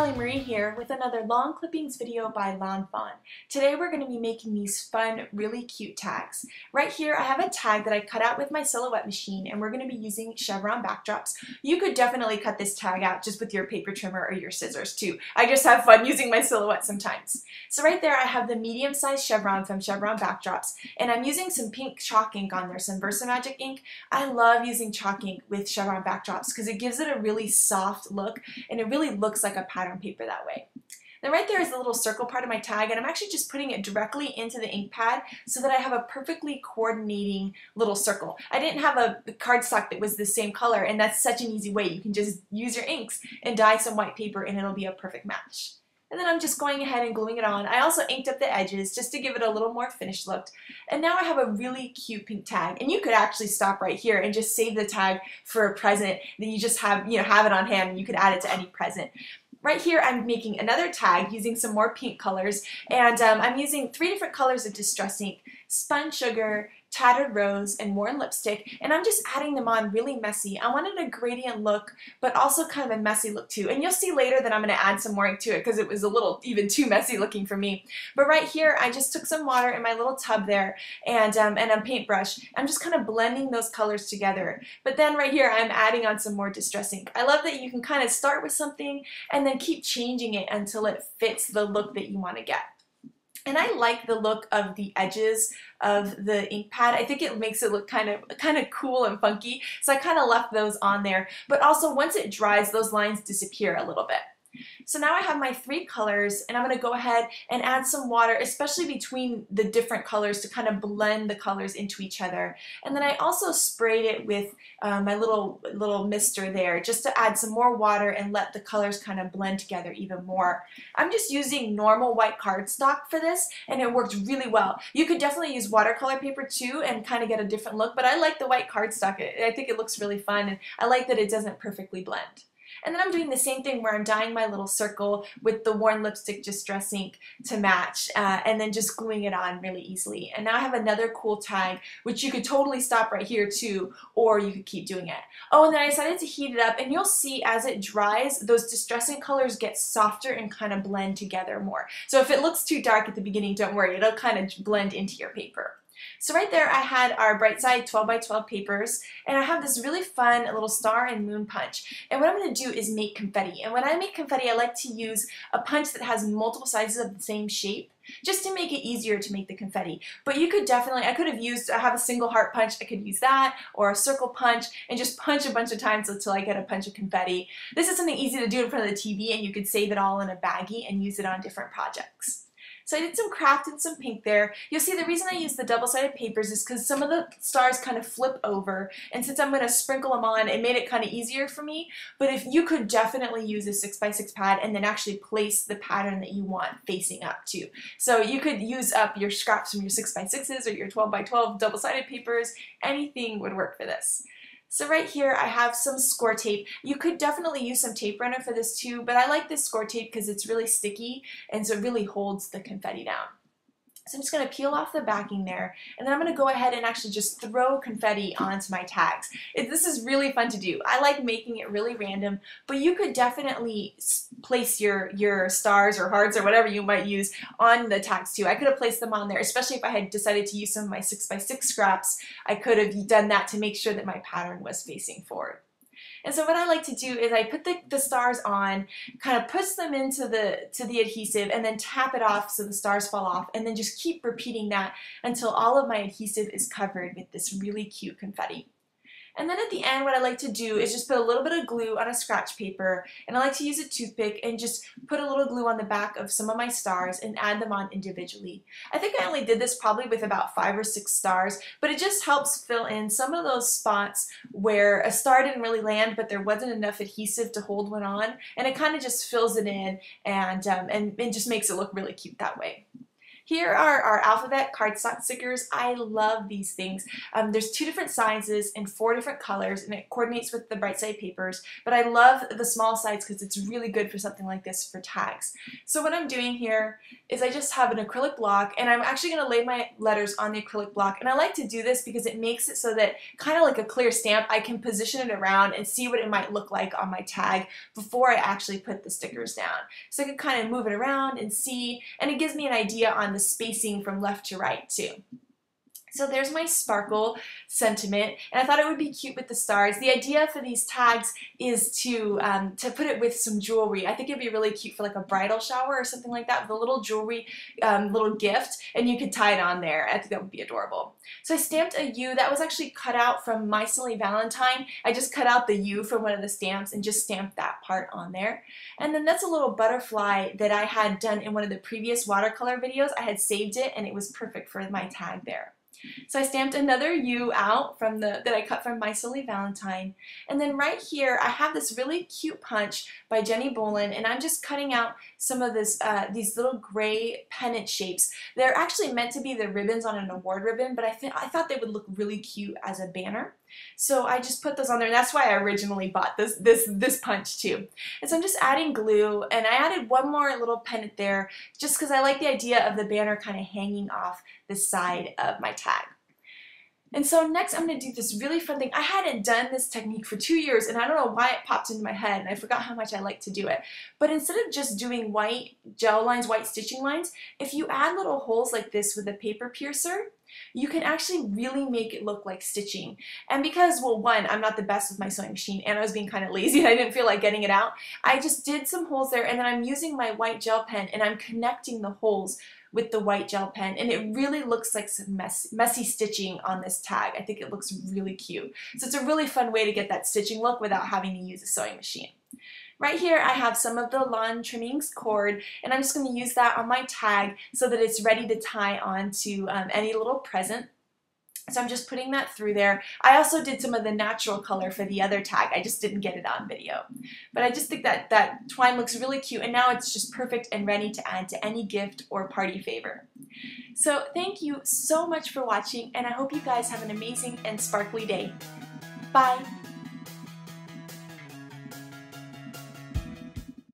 Kelly Marie here with another lawn clippings video by Lawn Fawn. Today we're going to be making these fun, really cute tags. Right here I have a tag that I cut out with my silhouette machine, and we're going to be using chevron backdrops. You could definitely cut this tag out just with your paper trimmer or your scissors too. I just have fun using my silhouette sometimes. So right there I have the medium-sized chevron from Chevron Backdrops, and I'm using some pink chalk ink on there, some Versamagic ink. I love using chalk ink with chevron backdrops because it gives it a really soft look and it really looks like a pattern paper that way. Then right there is the little circle part of my tag, and I'm actually just putting it directly into the ink pad so that I have a perfectly coordinating little circle. I didn't have a cardstock that was the same color, and that's such an easy way. You can just use your inks and dye some white paper and it'll be a perfect match. And then I'm just going ahead and gluing it on. I also inked up the edges just to give it a little more finished look. And now I have a really cute pink tag. And you could actually stop right here and just save the tag for a present that you just have, have it on hand, and you could add it to any present. Right here I'm making another tag using some more pink colors, and I'm using 3 different colors of distress ink: spun sugar, tattered rose, and worn lipstick, and I'm just adding them on really messy. I wanted a gradient look, but also kind of a messy look too. And you'll see later that I'm going to add some more ink to it because it was a little even too messy looking for me. But right here I just took some water in my little tub there and a paintbrush. I'm just kind of blending those colors together. But then right here I'm adding on some more distress ink. I love that you can kind of start with something and then keep changing it until it fits the look that you want to get. And I like the look of the edges of the ink pad. I think it makes it look kind of cool and funky, so I kind of left those on there. But also once it dries, those lines disappear a little bit. So now I have my 3 colors, and I'm going to go ahead and add some water, especially between the different colors, to kind of blend the colors into each other. And then I also sprayed it with my little mister there just to add some more water and let the colors kind of blend together even more. I'm just using normal white cardstock for this, and it worked really well. You could definitely use watercolor paper too and kind of get a different look, but I like the white cardstock. I think it looks really fun, and I like that it doesn't perfectly blend. And then I'm doing the same thing where I'm dyeing my little circle with the worn lipstick distress ink to match, and then just gluing it on really easily. And now I have another cool tag, which you could totally stop right here too, or you could keep doing it. Oh, and then I decided to heat it up, and you'll see as it dries, those distress ink colors get softer and kind of blend together more. So if it looks too dark at the beginning, don't worry, it'll kind of blend into your paper. So right there I had our Bright Side 12 by 12 papers, and I have this really fun little star and moon punch. And what I'm going to do is make confetti. And when I make confetti, I like to use a punch that has multiple sizes of the same shape, just to make it easier to make the confetti. But you could definitely, I have a single heart punch, I could use that, or a circle punch, and just punch a bunch of times until I get a punch of confetti. This is something easy to do in front of the TV, and you could save it all in a baggie and use it on different projects. So I did some craft and some pink there. You'll see the reason I use the double-sided papers is because some of the stars kind of flip over, and since I'm going to sprinkle them on, it made it kind of easier for me. But if you could definitely use a 6x6 pad and then actually place the pattern that you want facing up too. So you could use up your scraps from your 6x6s or your 12x12 double-sided papers. Anything would work for this. So right here I have some score tape. You could definitely use some tape runner for this too, but I like this score tape because it's really sticky, and so it really holds the confetti down. So I'm just going to peel off the backing there, and then I'm going to go ahead and actually just throw confetti onto my tags. This is really fun to do. I like making it really random, but you could definitely place your stars or hearts or whatever you might use on the tags too. I could have placed them on there, especially if I had decided to use some of my 6x6 scraps. I could have done that to make sure that my pattern was facing forward. And so what I like to do is I put the stars on, kind of push them into the adhesive, and then tap it off so the stars fall off, and then just keep repeating that until all of my adhesive is covered with this really cute confetti. And then at the end, what I like to do is just put a little bit of glue on a scratch paper, and I like to use a toothpick and just put a little glue on the back of some of my stars and add them on individually. I think I only did this probably with about 5 or 6 stars, but it just helps fill in some of those spots where a star didn't really land, but there wasn't enough adhesive to hold one on, and it kind of just fills it in and just makes it look really cute that way. Here are our alphabet cardstock stickers. I love these things. There's 2 different sizes and 4 different colors, and it coordinates with the bright side papers, but I love the small size because it's really good for something like this for tags. So what I'm doing here is I just have an acrylic block, and I'm actually going to lay my letters on the acrylic block, and I like to do this because it makes it so that, kind of like a clear stamp, I can position it around and see what it might look like on my tag before I actually put the stickers down. So I can kind of move it around and see, and it gives me an idea on the spacing from left to right too. So there's my sparkle sentiment, and I thought it would be cute with the stars. The idea for these tags is to put it with some jewelry. I think it'd be really cute for like a bridal shower or something like that, with a little jewelry, little gift, and you could tie it on there. I think that would be adorable. So I stamped a U that was actually cut out from My Silly Valentine. I just cut out the U from one of the stamps and just stamped that part on there. And then that's a little butterfly that I had done in one of the previous watercolor videos. I had saved it, and it was perfect for my tag there. So I stamped another U out from that I cut from My Silly Valentine. And then right here I have this really cute punch by Jenny Bolin, and I'm just cutting out some of these little gray pennant shapes. They're actually meant to be the ribbons on an award ribbon, but I thought they would look really cute as a banner. So I just put those on there, and that's why I originally bought this punch too. And so I'm just adding glue, and I added one more little pennant there just because I like the idea of the banner kind of hanging off the side of my tag. And so next I'm going to do this really fun thing. I hadn't done this technique for 2 years, and I don't know why it popped into my head, and I forgot how much I like to do it. But instead of just doing white gel lines, white stitching lines, if you add little holes like this with a paper piercer, you can actually really make it look like stitching. And because, well, one, I'm not the best with my sewing machine, and I was being kind of lazy and I didn't feel like getting it out, I just did some holes there, and then I'm using my white gel pen and I'm connecting the holes with the white gel pen, and it really looks like some messy stitching on this tag. I think it looks really cute. So it's a really fun way to get that stitching look without having to use a sewing machine. Right here I have some of the lawn trimmings cord, and I'm just going to use that on my tag so that it's ready to tie on to any little present. So I'm just putting that through there. I also did some of the natural color for the other tag. I just didn't get it on video. But I just think that twine looks really cute, and now it's just perfect and ready to add to any gift or party favor. So thank you so much for watching, and I hope you guys have an amazing and sparkly day. Bye!